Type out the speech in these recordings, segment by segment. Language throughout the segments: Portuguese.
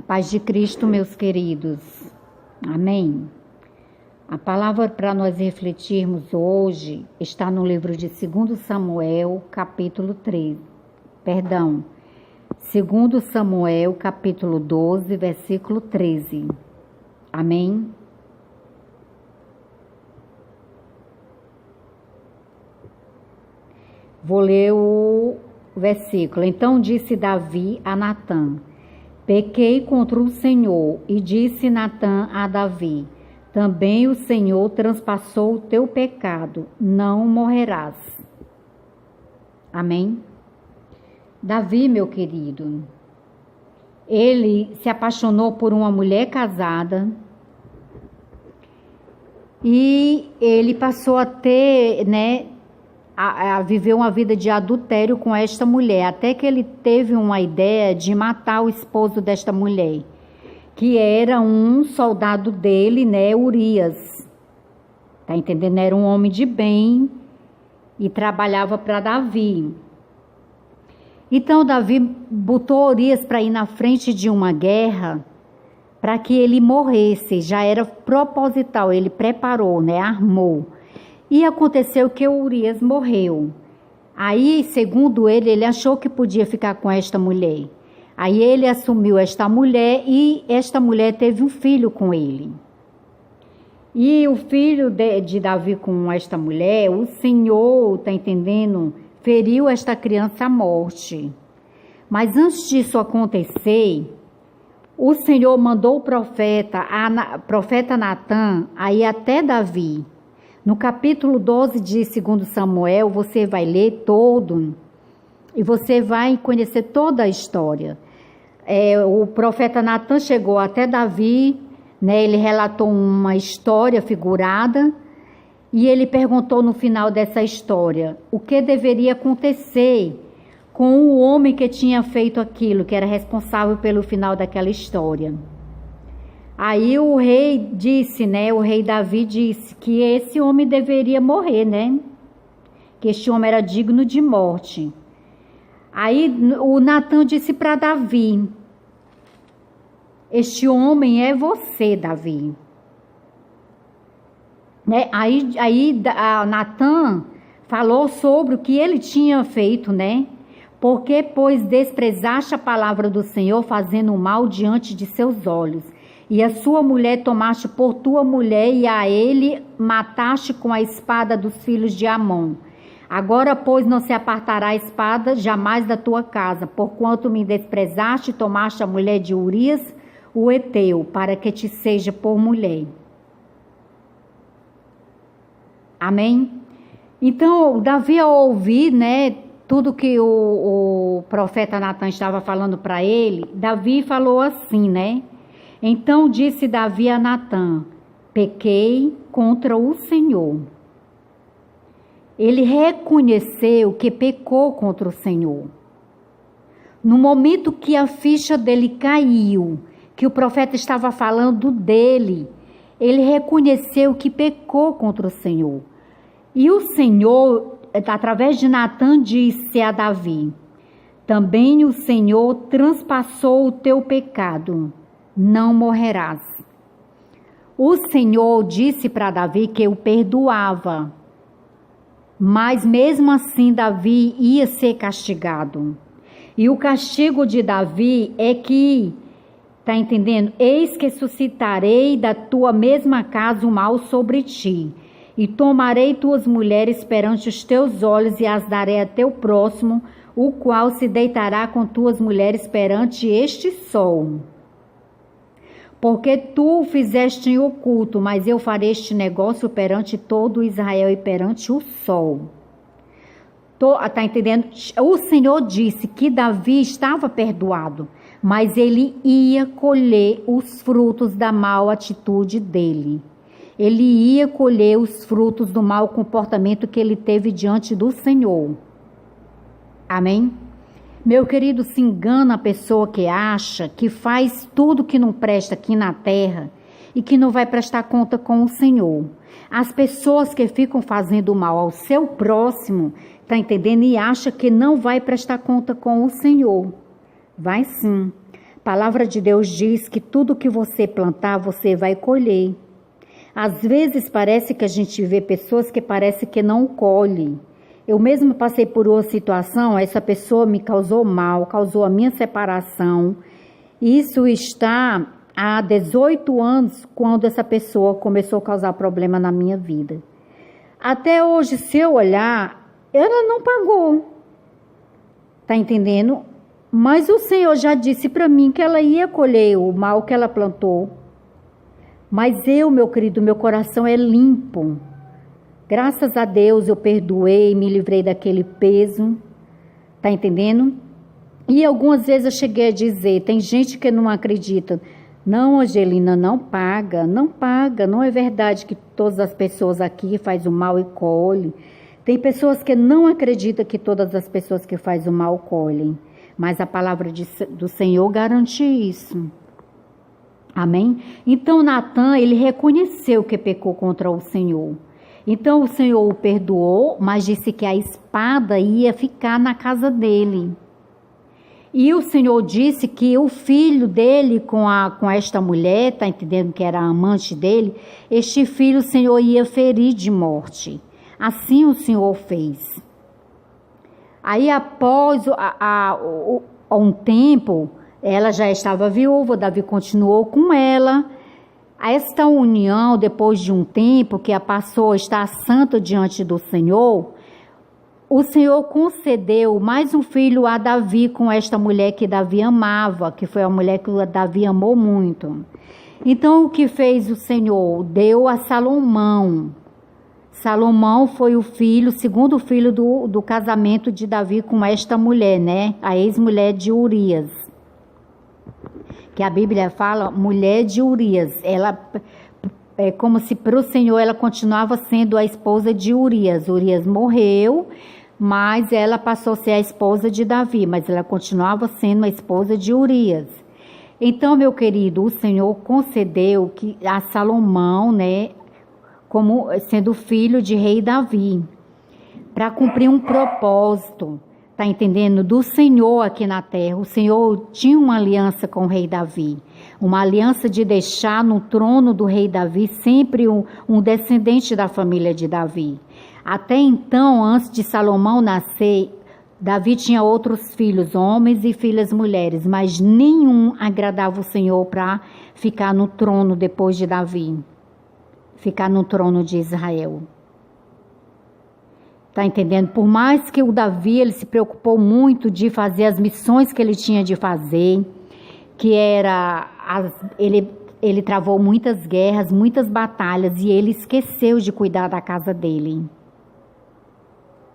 Paz de Cristo, meus queridos. Amém. A palavra para nós refletirmos hoje está no livro de 2 Samuel, capítulo 3. 2 Samuel, capítulo 12, versículo 13. Amém. Vou ler o versículo. Então disse Davi a Natã: pequei contra o Senhor, e disse Natã a Davi: também o Senhor transpassou o teu pecado, não morrerás. Amém? Davi, meu querido, ele se apaixonou por uma mulher casada e ele passou a ter, a viver uma vida de adultério com esta mulher, até que ele teve uma ideia de matar o esposo desta mulher, que era um soldado dele, Urias. Tá entendendo? Era um homem de bem e trabalhava para Davi. Então Davi botou Urias para ir na frente de uma guerra para que ele morresse. Já era proposital, ele preparou, armou. E aconteceu que Urias morreu. Aí, segundo ele achou que podia ficar com esta mulher. Aí ele assumiu esta mulher e esta mulher teve um filho com ele. E o filho de Davi com esta mulher, o Senhor, tá entendendo? Feriu esta criança à morte. Mas antes disso acontecer, o Senhor mandou o profeta Natã a ir até Davi. No capítulo 12 de 2 Samuel, você vai ler todo e você vai conhecer toda a história. O profeta Natã chegou até Davi, ele relatou uma história figurada e ele perguntou no final dessa história o que deveria acontecer com o homem que tinha feito aquilo, que era responsável pelo final daquela história. Aí o rei disse, o rei Davi disse que esse homem deveria morrer, que este homem era digno de morte. Aí o Natã disse para Davi: este homem é você, Davi. Aí Natã falou sobre o que ele tinha feito, porque, pois, desprezaste a palavra do Senhor, fazendo o mal diante de seus olhos. E a sua mulher tomaste por tua mulher, e a ele mataste com a espada dos filhos de Amon. Agora, pois, não se apartará a espada jamais da tua casa, porquanto me desprezaste e tomaste a mulher de Urias, o heteu, para que te seja por mulher. Amém? Então, Davi, ao ouvir, tudo que o profeta Natã estava falando para ele, Davi falou assim, Então disse Davi a Natã: pequei contra o Senhor. Ele reconheceu que pecou contra o Senhor. No momento que a ficha dele caiu, que o profeta estava falando dele, ele reconheceu que pecou contra o Senhor. E o Senhor, através de Natã, disse a Davi: também o Senhor transpassou o teu pecado, não morrerás. O Senhor disse para Davi que o perdoava, mas mesmo assim Davi ia ser castigado. E o castigo de Davi é que, tá entendendo? Eis que suscitarei da tua mesma casa o mal sobre ti, e tomarei tuas mulheres perante os teus olhos e as darei a teu próximo, o qual se deitará com tuas mulheres perante este sol. Porque tu o fizeste em oculto, mas eu farei este negócio perante todo Israel e perante o sol. Tá entendendo? O Senhor disse que Davi estava perdoado, mas ele ia colher os frutos da mal atitude dele. Ele ia colher os frutos do mau comportamento que ele teve diante do Senhor. Amém? Meu querido, se engana a pessoa que acha que faz tudo que não presta aqui na terra e que não vai prestar conta com o Senhor. As pessoas que ficam fazendo mal ao seu próximo, tá entendendo? E acha que não vai prestar conta com o Senhor. Vai sim. palavra de Deus diz que tudo que você plantar, você vai colher. Às vezes parece que a gente vê pessoas que parece que não colhem. Eu mesmo passei por uma situação, essa pessoa me causou mal, causou a minha separação. Isso está há 18 anos, quando essa pessoa começou a causar problema na minha vida. Até hoje, se eu olhar, ela não pagou. Tá entendendo? Mas o Senhor já disse para mim que ela ia colher o mal que ela plantou. Mas eu, meu querido, meu coração é limpo. Graças a Deus eu perdoei, me livrei daquele peso. Tá entendendo? E algumas vezes eu cheguei a dizer, tem gente que não acredita. Não, Angelina, não paga, não é verdade que todas as pessoas aqui fazem o mal e colhem. Tem pessoas que não acreditam que todas as pessoas que fazem o mal colhem, mas a palavra do Senhor garante isso. Amém? Então Natan, ele reconheceu que pecou contra o Senhor. Então o Senhor o perdoou, mas disse que a espada ia ficar na casa dele. E o Senhor disse que o filho dele com esta mulher, tá entendendo que era a amante dele, este filho o Senhor ia ferir de morte. Assim o Senhor fez. Aí após um tempo, ela já estava viúva, Davi continuou com ela. Esta união, depois de um tempo que a passou a estar santa diante do Senhor, o Senhor concedeu mais um filho a Davi com esta mulher que Davi amava, que foi a mulher que Davi amou muito. Então o que fez o Senhor? Deu a Salomão. Salomão foi o segundo filho do casamento de Davi com esta mulher, né? A ex-mulher de Urias. Que a Bíblia fala, mulher de Urias. Ela é como se para o Senhor ela continuava sendo a esposa de Urias. Urias morreu, mas ela passou a ser a esposa de Davi, mas ela continuava sendo a esposa de Urias. Então, meu querido, o Senhor concedeu que a Salomão, né, como sendo filho de rei Davi, para cumprir um propósito, tá entendendo? Do Senhor aqui na terra. O Senhor tinha uma aliança com o rei Davi, uma aliança de deixar no trono do rei Davi sempre um descendente da família de Davi. Até então, antes de Salomão nascer, Davi tinha outros filhos, homens e filhas mulheres, mas nenhum agradava o Senhor para ficar no trono depois de Davi, ficar no trono de Israel. Tá entendendo? Por mais que o Davi, ele se preocupou muito de fazer as missões que ele tinha de fazer, que era, ele travou muitas guerras, muitas batalhas, e ele esqueceu de cuidar da casa dele.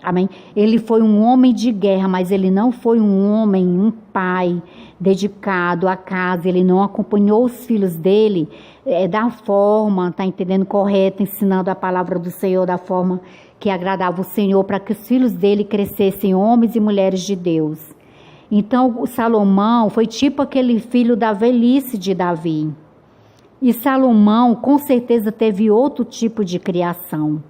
Amém? Ele foi um homem de guerra, mas ele não foi um homem, um pai dedicado à casa. Ele não acompanhou os filhos dele da forma, tá entendendo, correta, ensinando a palavra do Senhor da forma que agradava o Senhor, para que os filhos dele crescessem homens e mulheres de Deus. Então, Salomão foi tipo aquele filho da velhice de Davi. E Salomão, com certeza, teve outro tipo de criação.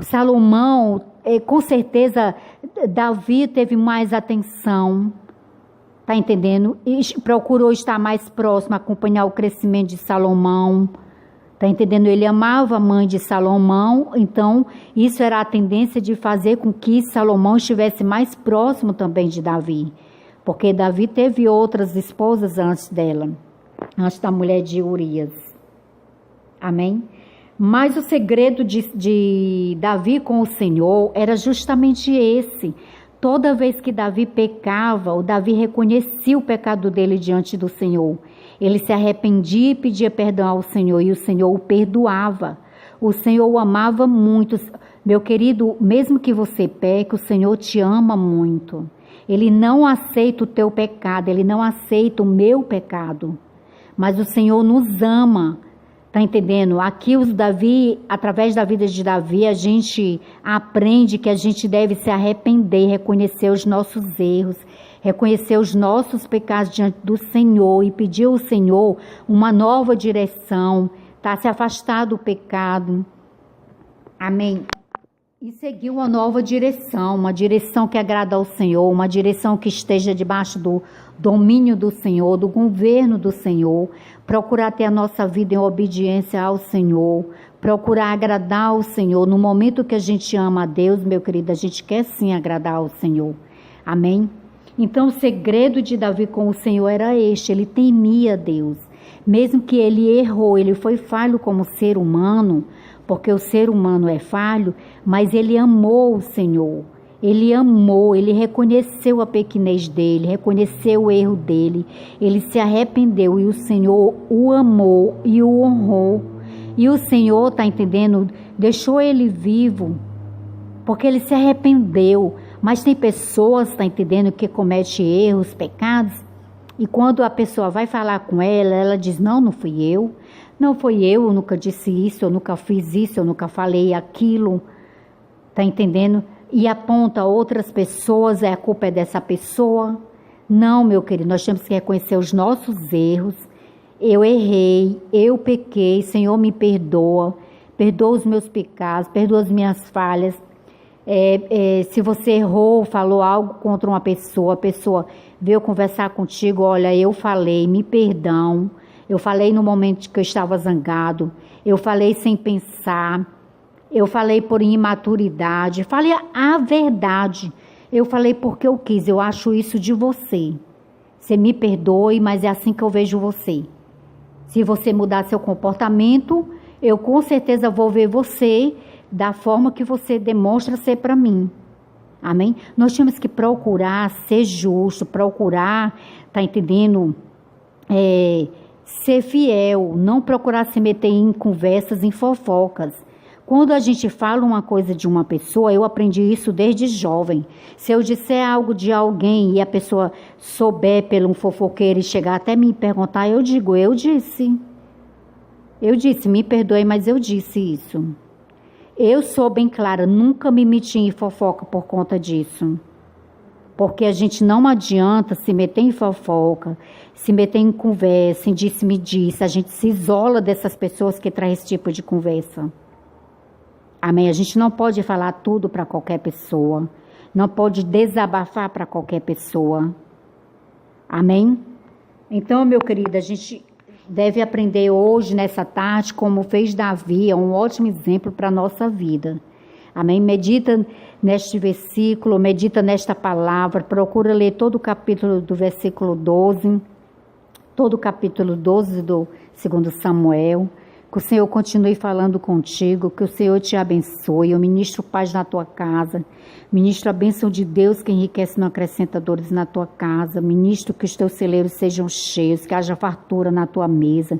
Salomão, com certeza, Davi teve mais atenção, tá entendendo? E procurou estar mais próximo, acompanhar o crescimento de Salomão, tá entendendo? Ele amava a mãe de Salomão, então isso era a tendência de fazer com que Salomão estivesse mais próximo também de Davi, porque Davi teve outras esposas antes dela, antes da mulher de Urias. Amém? Mas o segredo de Davi com o Senhor era justamente esse. Toda vez que Davi pecava, o Davi reconhecia o pecado dele diante do Senhor. Ele se arrependia e pedia perdão ao Senhor, e o Senhor o perdoava. O Senhor o amava muito. Meu querido, mesmo que você peque, o Senhor te ama muito. Ele não aceita o teu pecado, ele não aceita o meu pecado. Mas o Senhor nos ama. Tá entendendo? Aqui Davi, através da vida de Davi, a gente aprende que a gente deve se arrepender, reconhecer os nossos erros, reconhecer os nossos pecados diante do Senhor e pedir ao Senhor uma nova direção, tá? Se afastar do pecado. Amém? E seguir uma nova direção, uma direção que agrada ao Senhor, uma direção que esteja debaixo domínio do Senhor, do governo do Senhor, procurar ter a nossa vida em obediência ao Senhor, procurar agradar ao Senhor. No momento que a gente ama a Deus, meu querido, a gente quer sim agradar ao Senhor. Amém? Então o segredo de Davi com o Senhor era este, ele temia Deus. Mesmo que ele errou, ele foi falho como ser humano, porque o ser humano é falho, mas ele amou o Senhor. Ele amou, ele reconheceu a pequenez dele, reconheceu o erro dele, ele se arrependeu e o Senhor o amou e o honrou. E o Senhor, tá entendendo? Deixou ele vivo, porque ele se arrependeu. Mas tem pessoas, tá entendendo, que cometem erros, pecados, e quando a pessoa vai falar com ela, ela diz, não fui eu, não foi eu nunca disse isso, eu nunca fiz isso, eu nunca falei aquilo, tá entendendo? E aponta outras pessoas, a culpa é dessa pessoa. Não, meu querido, nós temos que reconhecer os nossos erros. Eu errei, eu pequei, Senhor me perdoa os meus pecados, perdoa as minhas falhas. Se você errou, falou algo contra uma pessoa, a pessoa veio conversar contigo, olha, eu falei, me perdão, eu falei no momento que eu estava zangado, eu falei sem pensar, eu falei por imaturidade, falei a verdade, eu falei porque eu quis, eu acho isso de você. Você me perdoe, mas é assim que eu vejo você. Se você mudar seu comportamento, eu com certeza vou ver você da forma que você demonstra ser para mim. Amém? Nós temos que procurar ser justo, procurar, tá entendendo? Ser fiel, não procurar se meter em conversas, em fofocas. Quando a gente fala uma coisa de uma pessoa, eu aprendi isso desde jovem. Se eu disser algo de alguém e a pessoa souber pelo um fofoqueiro e chegar até me perguntar, eu digo, eu disse, me perdoe, mas eu disse isso. Eu sou bem clara, nunca me meti em fofoca por conta disso. Porque a gente não adianta se meter em fofoca, se meter em conversa, em disse-me disse. A gente se isola dessas pessoas que trazem esse tipo de conversa. Amém? A gente não pode falar tudo para qualquer pessoa. Não pode desabafar para qualquer pessoa. Amém? Então, meu querido, a gente deve aprender hoje, nessa tarde, como fez Davi, é um ótimo exemplo para a nossa vida. Amém? Medita neste versículo, medita nesta palavra, procura ler todo o capítulo do versículo 12, todo o capítulo 12 do 2 Samuel, que o Senhor continue falando contigo, que o Senhor te abençoe, eu ministro paz na tua casa, ministro a bênção de Deus que enriquece e não acrescenta dores na tua casa, ministro que os teus celeiros sejam cheios, que haja fartura na tua mesa,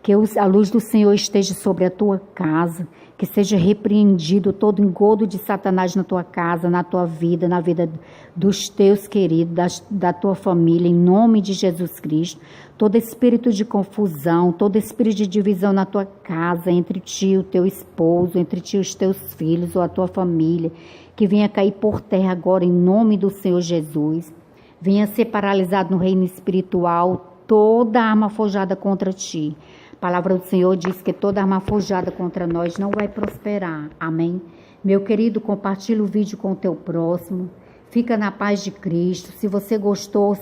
que a luz do Senhor esteja sobre a tua casa, que seja repreendido todo engodo de Satanás na tua casa, na tua vida, na vida dos teus queridos, da tua família, em nome de Jesus Cristo. Todo espírito de confusão, todo espírito de divisão na tua casa, entre ti e o teu esposo, entre ti e os teus filhos ou a tua família, que venha cair por terra agora em nome do Senhor Jesus. Venha ser paralisado no reino espiritual toda arma forjada contra ti. A palavra do Senhor diz que toda arma forjada contra nós não vai prosperar. Amém? Meu querido, compartilha o vídeo com o teu próximo. Fica na paz de Cristo. Se você gostou,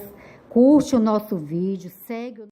curte o nosso vídeo, segue o